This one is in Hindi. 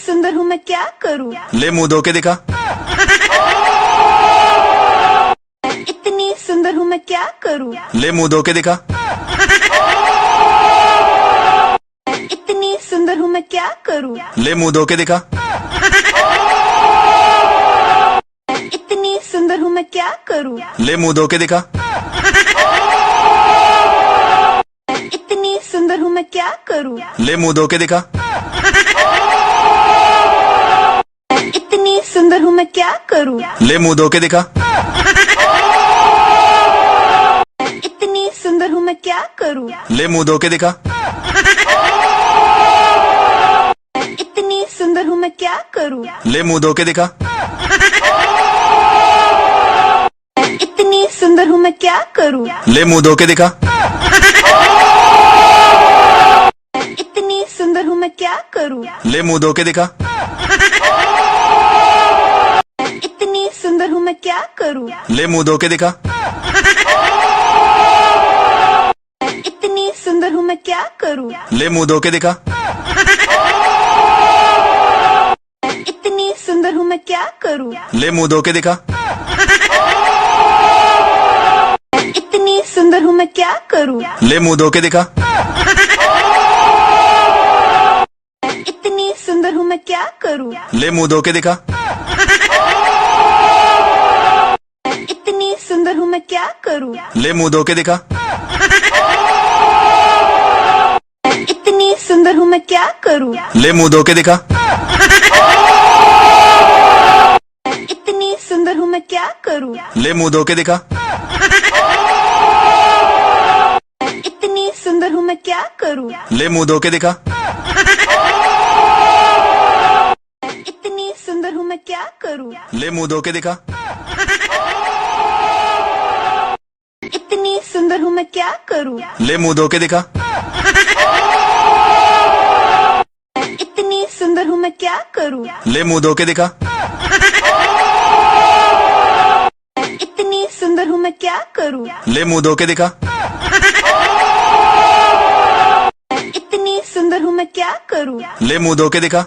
सुंदर हूँ मैं क्या करूँ। ले मुंह धो के दिखा। इतनी सुंदर हूँ मैं क्या करूँ। ले मुंह धो के दिखा। इतनी सुंदर हूँ मैं क्या करूँ। ले मुंह धो के दिखा। इतनी सुंदर हूँ मैं क्या करूँ। ले मुंह धो के दिखा। इतनी सुंदर हूँ मैं क्या करूँ। ले मुंह धो के दिखा। इतनी सुंदर हूँ मैं क्या करूँ। ले मुंह धो के दिखा। इतनी सुंदर हूँ मैं क्या करूँ। ले मुंह धो के दिखा। इतनी सुंदर हूँ मैं क्या करूँ। ले मुंह धो के दिखा। इतनी सुंदर हूँ मैं क्या करूँ। ले मुंह धो के दिखा। इतनी सुंदर हूँ मैं क्या करूँ। ले मुंह धो के दिखा। इतनी सुंदर हूँ मैं क्या करूँ। ले मुंह धो के दिखा। इतनी सुंदर हूँ मैं क्या करूँ। ले मुंह धो के दिखा। इतनी सुंदर हूँ मैं क्या करूँ। ले मुंह धो के दिखा। इतनी सुंदर हूँ मैं क्या करूँ। ले मुंह धो के दिखा। इतनी सुंदर हूँ मैं क्या करूँ। ले मुंह धो के दिखा। इतनी सुंदर हूँ मैं क्या करूँ। ले मुंह धो के दिखा। इतनी सुंदर हूँ मैं क्या करूँ। ले मुंह धो के दिखा। इतनी सुंदर हूँ मैं क्या करूँ। ले मुंह धो के दिखा। इतनी सुंदर हूँ मैं क्या करूँ। ले मुंह धो के दिखा। इतनी सुंदर हूँ मैं क्या करूँ। ले मुंह धो के दिखा। इतनी सुंदर हूँ मैं क्या करूँ। ले मुंह धो के दिखा। इतनी सुंदर हूँ मैं क्या करूँ। ले मुंह धो के दिखा। इतनी सुंदर हूँ मैं क्या करूँ। ले मुंह धो के दिखा। इतनी सुंदर हूँ मैं क्या करूँ। ले मुंह धो के दिखा।